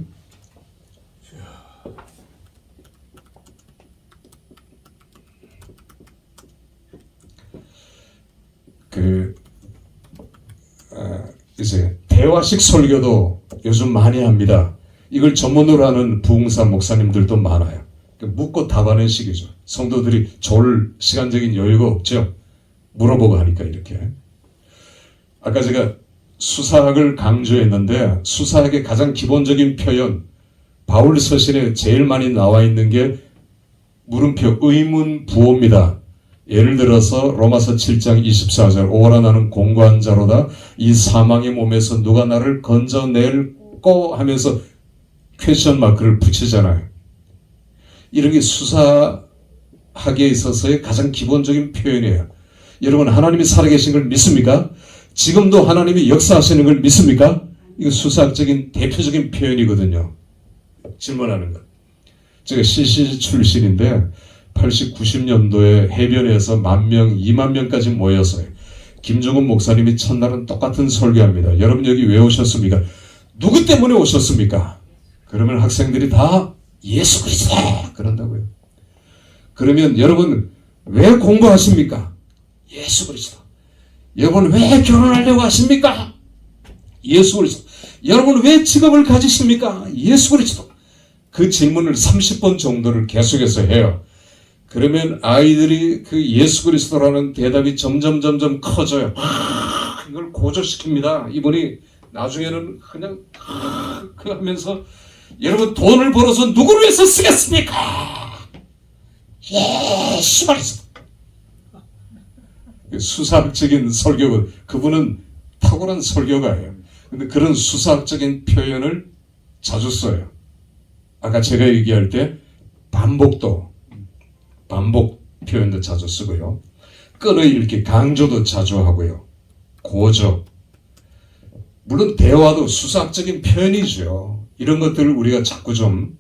이제 대화식 설교도 요즘 많이 합니다. 이걸 전문으로 하는 부흥사 목사님들도 많아요. 묻고 답하는 식이죠. 성도들이 졸 시간적인 여유가 없죠. 물어보고 하니까 이렇게. 아까 제가 수사학을 강조했는데 수사학의 가장 기본적인 표현, 바울 서신에 제일 많이 나와 있는 게 물음표, 의문 부호입니다. 예를 들어서 로마서 7장 24절 오라 나는 공고한 자로다 이 사망의 몸에서 누가 나를 건져낼꼬 하면서 퀘스천 마크를 붙이잖아요. 이런 게 수사학에 있어서의 가장 기본적인 표현이에요. 여러분 하나님이 살아계신 걸 믿습니까? 지금도 하나님이 역사하시는 걸 믿습니까? 이거 수사학적인 대표적인 표현이거든요. 질문하는 것. 제가 CCC 출신인데 80, 90년도에 해변에서 10,000명, 20,000명까지 모였어요. 김종훈 목사님이 첫날은 똑같은 설교합니다. 여러분 여기 왜 오셨습니까? 누구 때문에 오셨습니까? 그러면 학생들이 다 예수 그리스도 그런다고요. 그러면 여러분 왜 공부하십니까? 예수 그리스도. 여러분 왜 결혼하려고 하십니까? 예수 그리스도. 여러분 왜 직업을 가지십니까? 예수 그리스도. 그 질문을 30번 정도를 계속해서 해요. 그러면 아이들이 그 예수 그리스도라는 대답이 점점 커져요. 이걸 고조시킵니다. 이분이 나중에는 그냥 그 하면서 여러분 돈을 벌어서 누구를 위해서 쓰겠습니까? 예수 그리스도. 수사학적인 설교는 그분은 탁월한 설교가예요. 근데 그런 수사학적인 표현을 자주 써요. 아까 제가 얘기할 때 반복 표현도 자주 쓰고요. 끊어읽기 강조도 자주 하고요. 고적. 물론 대화도 수사학적인 표현이죠. 이런 것들을 우리가 자꾸 좀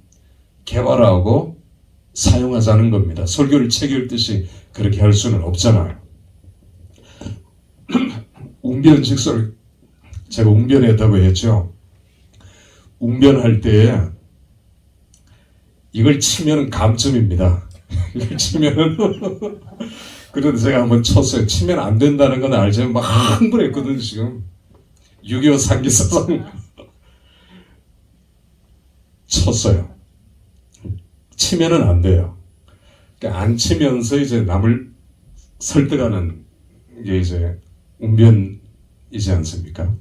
개발하고 사용하자는 겁니다. 설교를 책 읽듯이 그렇게 할 수는 없잖아요. 웅변식 제가 웅변했다고 했죠. 웅변할 때 이걸 치면은 감점입니다. 이걸 치면은 그런데 제가 한번 쳤어요. 치면 안 된다는 건 알지만 막 흥분했거든요. 지금 6.25 상기사상 쳤어요. 치면은 안 돼요. 그러니까 안 치면서 이제 남을 설득하는 게 이제 웅변이지 않습니까?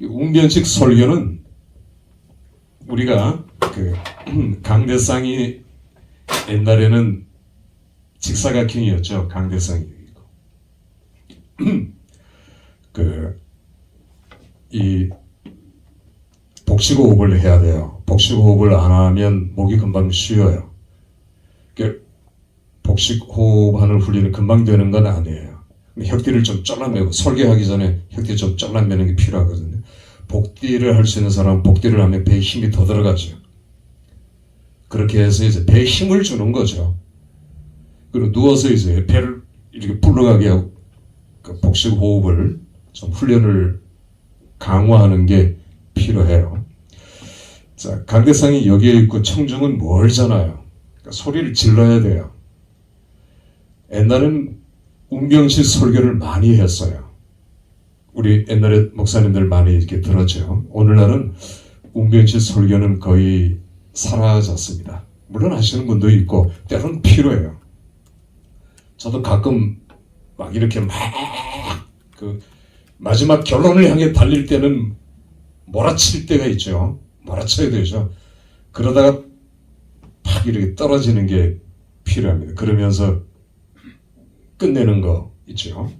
웅변식 설교는 우리가 그 강대상이 옛날에는 직사각형이었죠. 강대상이 이 복식호흡을 해야 돼요. 복식호흡을 안 하면 목이 금방 쉬어요. 복식호흡하는 훈련이 금방 되는 건 아니에요. 혁띠를 좀 잘라매고 설계하기 전에 혁띠 좀 잘라매는 게 필요하거든요. 복띠를 할 수 있는 사람은 복띠를 하면 배에 힘이 더 들어가죠. 그렇게 해서 이제 배에 힘을 주는 거죠. 그리고 누워서 이제 배를 이렇게 불러가게 하고 그 복식 호흡을 좀 훈련을 강화하는 게 필요해요. 자, 강대상이 여기에 있고 청중은 멀잖아요. 그러니까 소리를 질러야 돼요. 옛날엔 웅병식 설교를 많이 했어요. 우리 옛날에 목사님들 많이 이렇게 들었죠. 오늘날은 웅병식 설교는 거의 사라졌습니다. 물론 하시는 분도 있고 때로는 필요해요. 저도 가끔 막 이렇게 그 마지막 결론을 향해 달릴 때는 몰아칠 때가 있죠. 몰아쳐야 되죠. 그러다가 팍 이렇게 떨어지는 게 필요합니다. 그러면서 끝내는 거 있죠.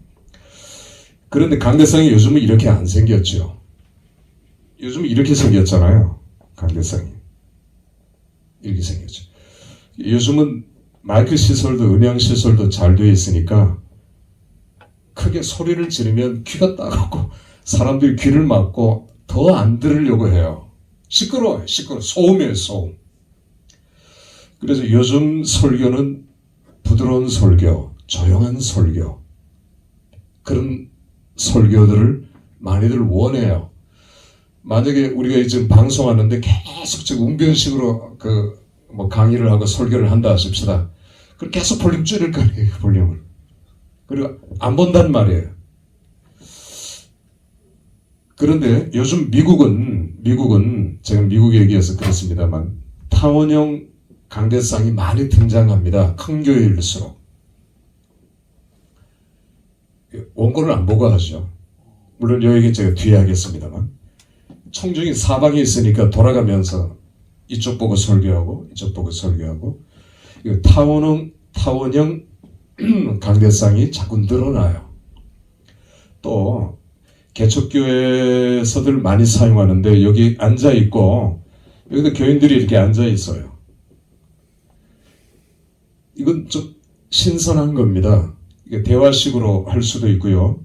그런데 강대상이 요즘은 이렇게 안 생겼죠. 요즘 이렇게 생겼잖아요. 강대상이 이렇게 생겼죠. 요즘은 마이크 시설도 음향 시설도 잘 되어 있으니까 크게 소리를 지르면 귀가 따갑고 사람들이 귀를 막고 더 안 들으려고 해요. 시끄러워요. 소음이에요. 소음. 그래서 요즘 설교는 부드러운 설교, 조용한 설교, 그런 설교들을 많이들 원해요. 만약에 우리가 지금 방송하는데 계속 지금 웅변식으로 뭐 강의를 하고 설교를 한다 하십시다. 그럼 계속 볼륨 줄일 거예요. 볼륨을. 그리고 안 본단 말이에요. 그런데 요즘 미국은 제가 미국 얘기해서 그렇습니다만 타원형 강대상이 많이 등장합니다. 큰 교회일수록. 원고를 안 보고 하죠. 물론 이 얘기 제가 뒤에 하겠습니다만 청중이 사방에 있으니까 돌아가면서 이쪽 보고 설교하고 이쪽 보고 설교하고 이 타원형 강대상이 자꾸 늘어나요. 또 개척교회에서들 많이 사용하는데 여기 앉아 있고 여기도 교인들이 이렇게 앉아 있어요. 이건 좀 신선한 겁니다. 이게 대화식으로 할 수도 있고요.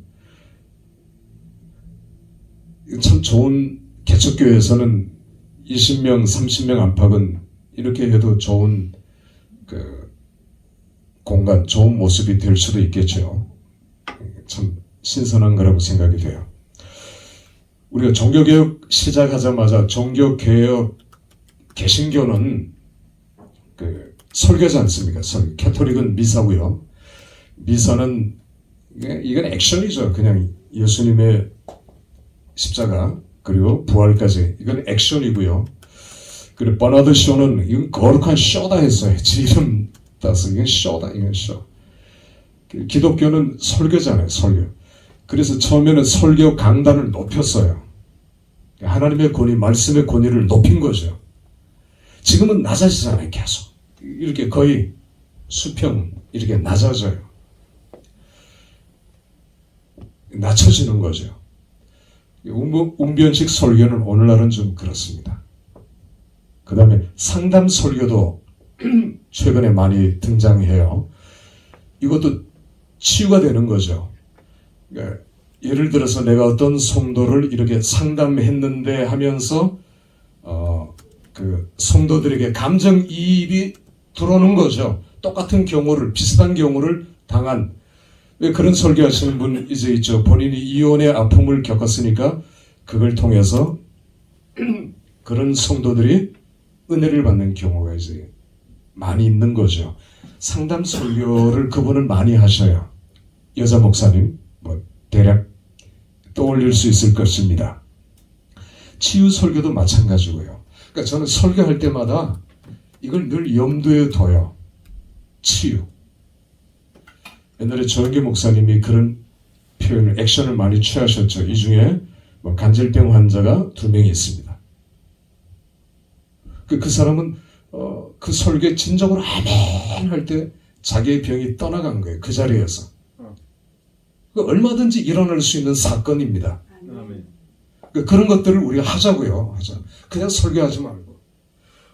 참 좋은 개척교회에서는 20명, 30명 안팎은 이렇게 해도 좋은 공간, 좋은 모습이 될 수도 있겠죠. 참 신선한 거라고 생각이 돼요. 우리가 종교개혁 시작하자마자 종교개혁 개신교는 그 설교지 않습니까? 캐톨릭은 미사고요. 미사는 이건 액션이죠. 그냥 예수님의 십자가 그리고 부활까지 이건 액션이고요. 그리고 버나드 쇼는 이건 거룩한 쇼다 했어요. 지 이름 따서 이건 쇼다, 이건 쇼. 기독교는 설교잖아요. 설교. 그래서 처음에는 설교 강단을 높였어요. 하나님의 권위, 말씀의 권위를 높인 거죠. 지금은 낮아지잖아요. 계속 이렇게 거의 수평 이렇게 낮아져요. 낮춰지는 거죠. 웅변식 설교는 오늘날은 좀 그렇습니다. 그 다음에 상담 설교도 최근에 많이 등장해요. 이것도 치유가 되는 거죠. 그러니까 예를 들어서 내가 어떤 성도를 이렇게 상담했는데 하면서 그 성도들에게 감정이입이 들어오는 거죠. 똑같은 경우를, 비슷한 경우를 당한, 왜 그런 설교하시는 분 이제 있죠. 본인이 이혼의 아픔을 겪었으니까 그걸 통해서 그런 성도들이 은혜를 받는 경우가 이제 많이 있는 거죠. 상담 설교를 그분은 많이 하셔요. 여자 목사님, 뭐 대략 떠올릴 수 있을 것입니다. 치유 설교도 마찬가지고요. 그러니까 저는 설교할 때마다 이걸 늘 염두에 둬요. 치유. 옛날에 조영기 목사님이 그런 표현을, 액션을 많이 취하셨죠. 이 중에 뭐 간질병 환자가 2명이 있습니다. 그 사람은 그 설교에 진정으로 아멘 할 때 자기의 병이 떠나간 거예요. 그 자리에서. 얼마든지 일어날 수 있는 사건입니다. 그런 것들을 우리가 하자고요. 하자. 그냥 설교하지 말고.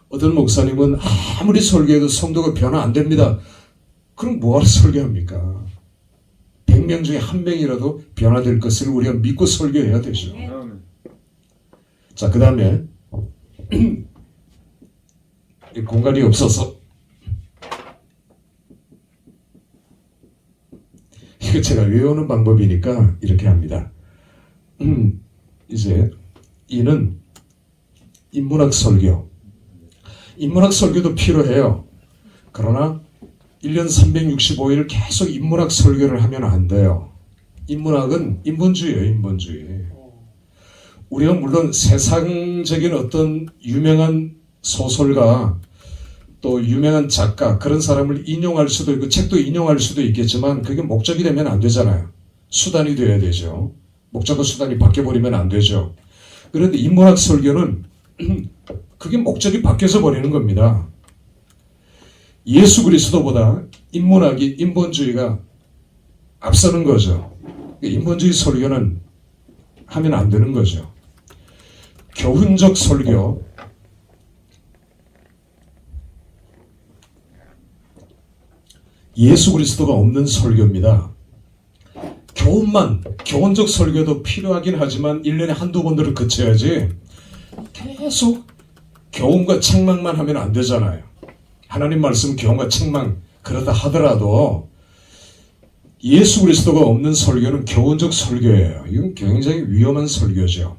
어떤 목사님은 아무리 설교해도 성도가 변화 안 됩니다. 그럼 뭐하러 설교합니까? 100명 중에 1명이라도 변화될 것을 우리가 믿고 설교해야 되죠. 자, 그 다음에 공간이 없어서 이거 제가 외우는 방법이니까 이렇게 합니다. 이제 이는 인문학 설교. 인문학 설교도 필요해요. 그러나 1년 365일 계속 인문학 설교를 하면 안 돼요. 인문학은 인본주의예요. 인본주의. 우리가 물론 세상적인 어떤 유명한 소설가 또 유명한 작가 그런 사람을 인용할 수도 있고 책도 인용할 수도 있겠지만 그게 목적이 되면 안 되잖아요. 수단이 되어야 되죠. 목적과 수단이 바뀌어버리면 안 되죠. 그런데 인문학 설교는 그게 목적이 바뀌어서 버리는 겁니다. 예수 그리스도보다 인문학이, 인본주의가 앞서는 거죠. 인본주의 설교는 하면 안 되는 거죠. 교훈적 설교, 예수 그리스도가 없는 설교입니다. 교훈적 설교도 필요하긴 하지만 1년에 한두 번들을 그쳐야지 계속 교훈과 책망만 하면 안 되잖아요. 하나님 말씀 교훈과 책망 그러다 하더라도 예수 그리스도가 없는 설교는 교훈적 설교예요. 이건 굉장히 위험한 설교죠.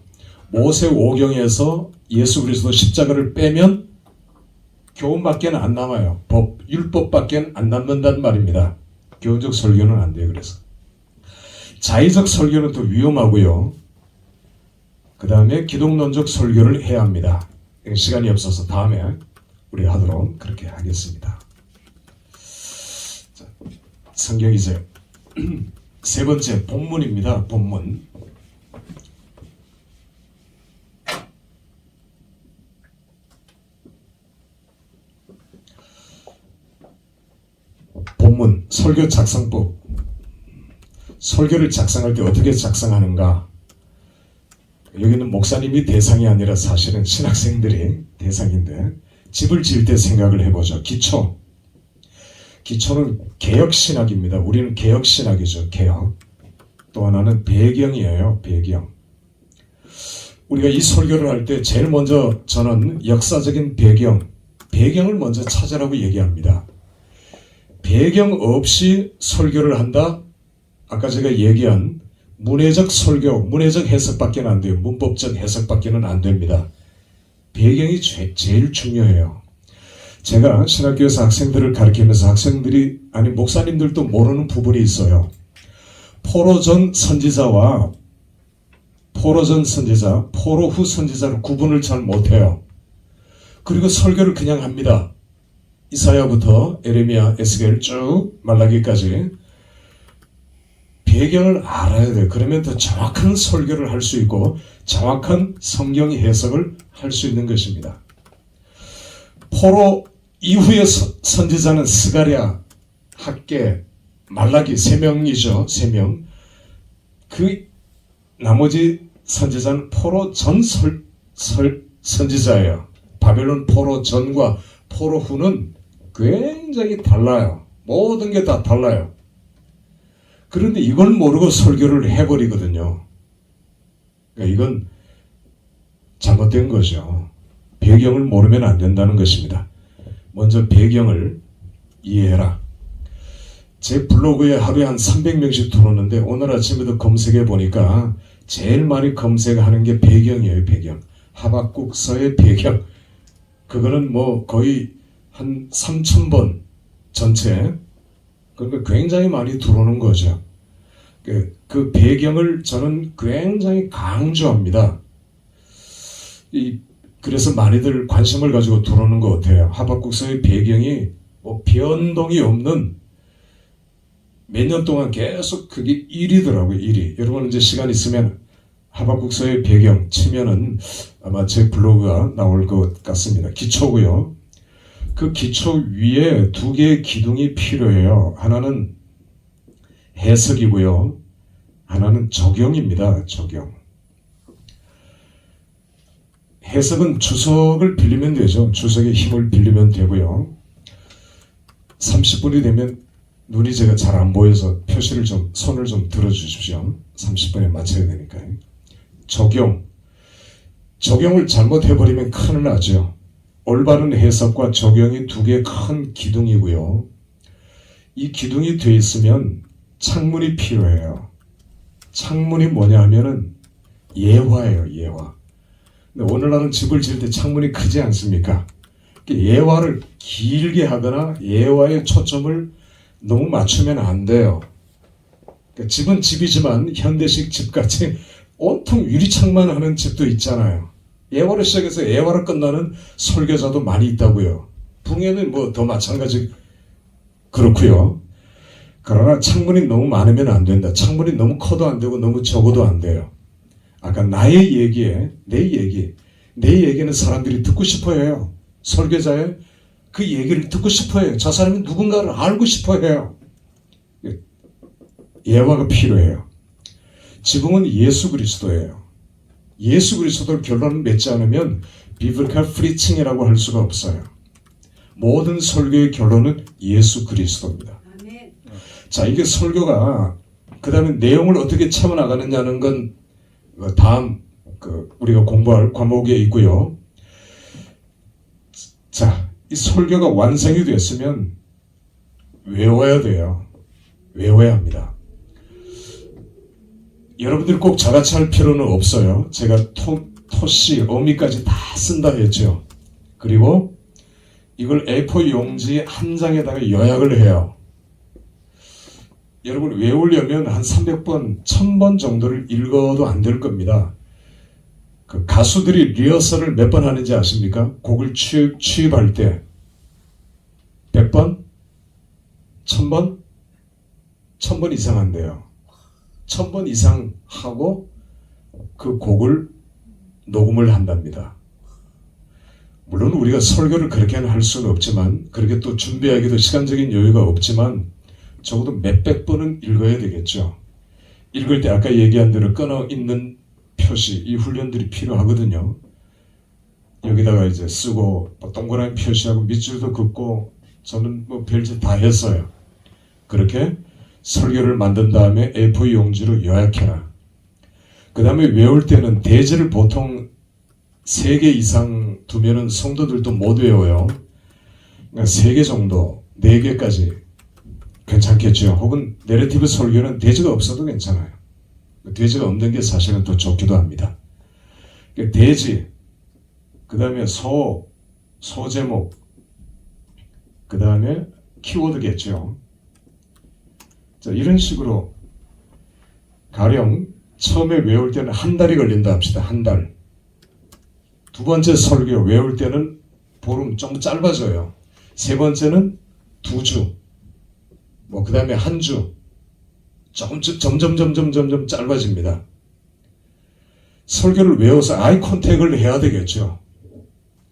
모세 오경에서 예수 그리스도 십자가를 빼면 교훈밖에 안 남아요. 율법밖에 안 남는단 말입니다. 교훈적 설교는 안 돼요. 그래서 자의적 설교는 또 위험하고요. 그 다음에 기독론적 설교를 해야 합니다. 시간이 없어서 다음에 우리 하도록 그렇게 하겠습니다. 자, 성경 이제 세 번째 본문입니다. 본문. 본문, 설교 작성법. 설교를 작성할 때 어떻게 작성하는가? 여기는 목사님이 대상이 아니라 사실은 신학생들이 대상인데 집을 지을 때 생각을 해보죠. 기초는 개혁신학입니다. 우리는 개혁신학이죠. 개혁. 또 하나는 배경이에요. 배경. 우리가 이 설교를 할 때 제일 먼저 저는 역사적인 배경을 먼저 찾으라고 얘기합니다. 배경 없이 설교를 한다? 아까 제가 얘기한 문해적 설교, 문해적 해석밖에 안 돼요. 문법적 해석밖에는 안 됩니다. 배경이 제일 중요해요. 제가 신학교에서 학생들을 가르치면서 학생들이, 아니 목사님들도 모르는 부분이 있어요. 포로전 선지자와 포로전 선지자, 포로 후 선지자를 구분을 잘 못해요. 그리고 설교를 그냥 합니다. 이사야부터 에레미야, 에스겔 쭉 말라기까지 배경을 알아야 돼요. 그러면 더 정확한 설교를 할 수 있고 정확한 성경 해석을 할 수 있는 것입니다. 포로 이후의 선지자는 스가랴, 학개, 말라기 3명이죠. 3명. 그 나머지 선지자는 포로 전 선지자예요. 바벨론 포로 전과 포로 후는 굉장히 달라요. 모든 게 다 달라요. 그런데 이걸 모르고 설교를 해버리거든요. 그러니까 이건 잘못된 거죠. 배경을 모르면 안 된다는 것입니다. 먼저 배경을 이해해라. 제 블로그에 하루에 한 300명씩 들어오는데 오늘 아침에도 검색해 보니까 제일 많이 검색하는 게 배경이에요. 배경. 하박국서의 배경. 그거는 뭐 거의 한 3,000번 전체. 그러니까 굉장히 많이 들어오는 거죠. 그 배경을 저는 굉장히 강조합니다. 그래서 많이들 관심을 가지고 들어오는 것 같아요. 하박국서의 배경이 뭐 변동이 없는 몇 년 동안 계속 그게 1위더라고요. 1위. 여러분 이제 시간 있으면 하박국서의 배경 치면은 아마 제 블로그가 나올 것 같습니다. 기초고요. 그 기초 위에 두 개의 기둥이 필요해요. 하나는 해석이고요. 하나는 적용입니다. 적용. 해석은 주석을 빌리면 되죠. 주석의 힘을 빌리면 되고요. 30분이 되면 눈이 제가 잘 안 보여서 표시를 좀, 손을 좀 들어주십시오. 30분에 맞춰야 되니까요. 적용. 적용을 잘못해버리면 큰일 나죠. 올바른 해석과 적용이 두 개의 큰 기둥이고요. 이 기둥이 돼 있으면 창문이 필요해요. 창문이 뭐냐 하면은 예화예요. 예화. 근데 오늘날은 집을 지을 때 창문이 크지 않습니까? 예화를 길게 하거나 예화의 초점을 너무 맞추면 안 돼요. 그러니까 집은 집이지만 현대식 집같이 온통 유리창만 하는 집도 있잖아요. 예화를 시작해서 예화로 끝나는 설교자도 많이 있다고요. 붕에는 뭐 더 마찬가지 그렇고요. 그러나 창문이 너무 많으면 안 된다. 창문이 너무 커도 안 되고 너무 적어도 안 돼요. 아까 나의 얘기에 내 얘기는 사람들이 듣고 싶어 해요. 설교자의 그 얘기를 듣고 싶어 해요. 저 사람이 누군가를 알고 싶어 해요. 예화가 필요해요. 지붕은 예수 그리스도예요. 예수 그리스도를 결론을 맺지 않으면 비블리컬 프리칭이라고 할 수가 없어요. 모든 설교의 결론은 예수 그리스도입니다. 아멘. 자, 이게 설교가 그 다음에 내용을 어떻게 채워나가느냐는 건 다음 우리가 공부할 과목에 있고요. 자, 이 설교가 완성이 됐으면 외워야 돼요. 외워야 합니다. 여러분들이 꼭 저같이 할 필요는 없어요. 제가 토시, 어미까지 다 쓴다 했죠. 그리고 이걸 A4 용지 한 장에다가 요약을 해요. 여러분 외우려면 한 300번, 1000번 정도를 읽어도 안 될 겁니다. 그 가수들이 리허설을 몇 번 하는지 아십니까? 곡을 취입할 때 100번? 1000번? 1000번 이상 한대요. 1000번 이상 하고 그 곡을 녹음을 한답니다. 물론 우리가 설교를 그렇게는 할 수는 없지만, 그렇게 또 준비하기도 시간적인 여유가 없지만 적어도 몇백 번은 읽어야 되겠죠. 읽을 때 아까 얘기한 대로 끊어 있는 표시, 이 훈련들이 필요하거든요. 여기다가 이제 쓰고 동그라미 표시하고 밑줄도 긋고 저는 뭐 별짓 다 했어요. 그렇게 설교를 만든 다음에 A4 용지로 요약해라. 그 다음에 외울 때는 대제를 보통 3개 이상 두면은 성도들도 못 외워요. 그러니까 3개 정도, 4개까지 괜찮겠죠. 혹은 내러티브 설교는 대제가 없어도 괜찮아요. 돼지가 없는 게 사실은 더 좋기도 합니다. 돼지, 그 다음에 소 제목, 그 다음에 키워드겠죠. 자, 이런 식으로 가령 처음에 외울 때는 한 달이 걸린다 합시다. 한 달. 두 번째 설교 외울 때는 보름 좀 짧아져요. 세 번째는 2주. 그 다음에 한 주. 점점 짧아집니다. 설교를 외워서 아이 컨택을 해야 되겠죠.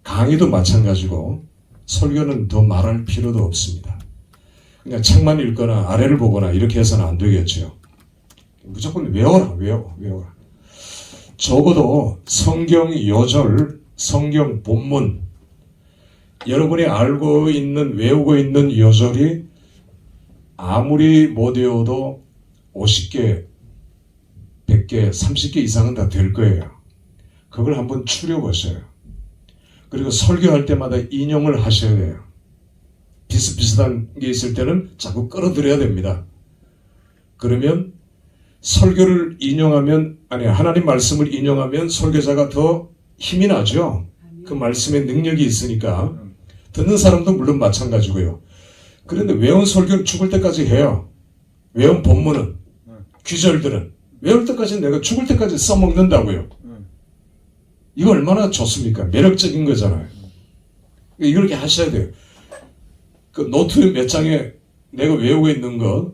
강의도 마찬가지고 설교는 더 말할 필요도 없습니다. 그냥 책만 읽거나 아래를 보거나 이렇게 해서는 안 되겠죠. 무조건 외워라. 적어도 성경 요절, 성경 본문, 여러분이 알고 있는, 외우고 있는 요절이 아무리 못 외워도 50개, 100개, 30개 이상은 다 될 거예요. 그걸 한번 추려보셔요. 그리고 설교할 때마다 인용을 하셔야 돼요. 비슷비슷한 게 있을 때는 자꾸 끌어들여야 됩니다. 그러면 설교를 인용하면, 하나님 말씀을 인용하면 설교자가 더 힘이 나죠. 그 말씀에 능력이 있으니까. 듣는 사람도 물론 마찬가지고요. 그런데 외운 설교는 죽을 때까지 해요. 외운 본문은, 귀절들은 외울 때까지, 내가 죽을 때까지 써먹는다고요. 이거 얼마나 좋습니까? 매력적인 거잖아요. 이렇게 하셔야 돼요. 그 노트 몇 장에 내가 외우고 있는 것,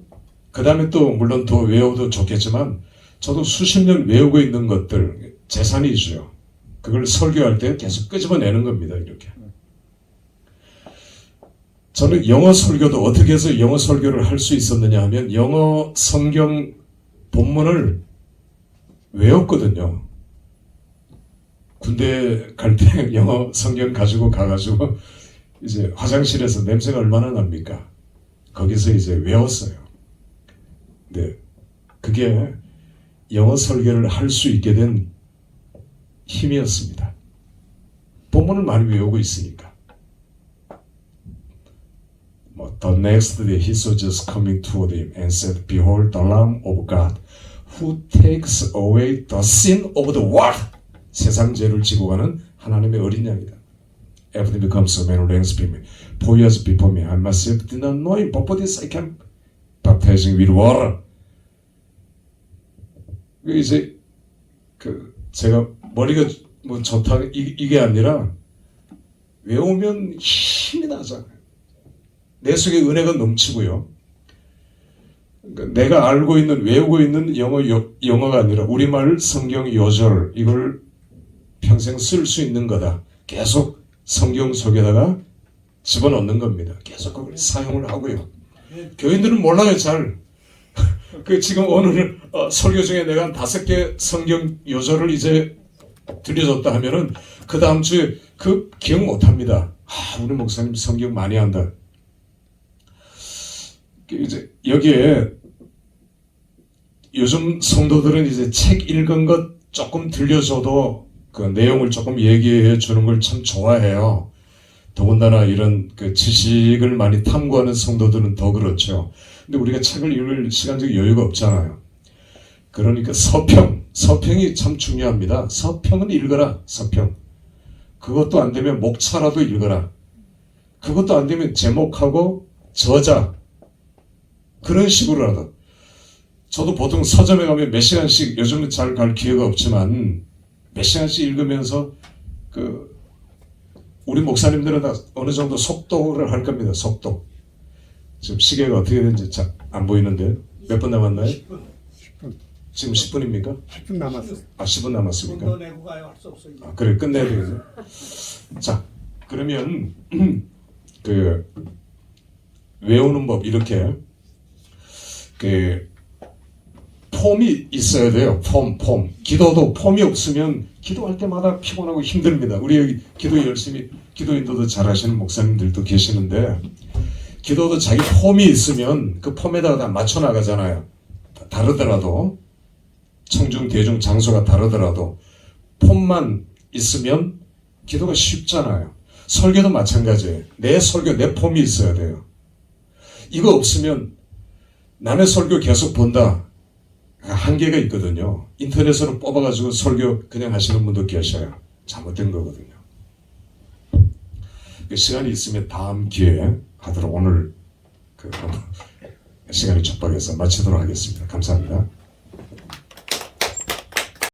그 다음에 또 물론 더 외워도 좋겠지만 저도 수십 년 외우고 있는 것들 재산이죠. 그걸 설교할 때 계속 끄집어내는 겁니다. 이렇게. 저는 영어 설교도 어떻게 해서 영어 설교를 할 수 있었느냐 하면 영어 성경 본문을 외웠거든요. 군대 갈 때 영어 성경 가지고 가가지고 이제 화장실에서 냄새가 얼마나 납니까? 거기서 이제 외웠어요. 네, 그게 영어 설교를 할 수 있게 된 힘이었습니다. 본문을 많이 외우고 있으니까. The next day he saw Jesus coming toward him and said, Behold the Lamb of God who takes away the sin of the world. 세상 죄를 지고 가는 하나님의 어린 양이다. After he becomes a man who ranks before me, for he has before me, I myself did not know him, but for this I came baptizing with water. 이제 제가 머리가 좋다 이게 아니라 외우면 힘이 나잖아요. 내 속에 은혜가 넘치고요. 그러니까 내가 알고 있는, 외우고 있는 영어가 아니라 우리말 성경 요절, 이걸 평생 쓸 수 있는 거다. 계속 성경 속에다가 집어넣는 겁니다. 계속 그걸 사용을 하고요. 교인들은 몰라요, 잘. 지금 오늘 설교 중에 내가 한 5개 성경 요절을 이제 들려줬다 하면은 그 다음 주에 기억 못 합니다. 우리 목사님 성경 많이 한다. 이제 여기에 요즘 성도들은 이제 책 읽은 것 조금 들려줘도 그 내용을 조금 얘기해 주는 걸 참 좋아해요. 더군다나 이런 지식을 많이 탐구하는 성도들은 더 그렇죠. 근데 우리가 책을 읽을 시간적 여유가 없잖아요. 그러니까 서평이 참 중요합니다. 서평은 읽어라. 서평. 그것도 안 되면 목차라도 읽어라. 그것도 안 되면 제목하고 저자, 그런 식으로라도. 저도 보통 서점에 가면 몇 시간씩, 요즘은 잘 갈 기회가 없지만 몇 시간씩 읽으면서 우리 목사님들은 다 어느 정도 속독을 할 겁니다. 속독. 지금 시계가 어떻게 되는지 잘 안 보이는데 몇 분 남았나요? 10분. 지금 10분입니까? 10분 남았어요. 10분 남았습니까? 더 내고 가요. 할 수 없어요. 그래, 끝내야 되겠네. 자, 그러면 외우는 법 이렇게 폼이 있어야 돼요. 폼. 기도도 폼이 없으면 기도할 때마다 피곤하고 힘듭니다. 우리 여기 기도 열심히, 기도인도도 잘하시는 목사님들도 계시는데 기도도 자기 폼이 있으면 그 폼에다가 다 맞춰 나가잖아요. 다르더라도, 청중, 대중, 장소가 다르더라도 폼만 있으면 기도가 쉽잖아요. 설교도 마찬가지예요. 내 설교, 내 폼이 있어야 돼요. 이거 없으면 남의 설교 계속 본다. 한계가 있거든요. 인터넷으로 뽑아가지고 설교 그냥 하시는 분도 계셔요. 잘못된 거거든요. 시간이 있으면 다음 기회에 하도록 오늘 시간이 촉박해서 마치도록 하겠습니다. 감사합니다.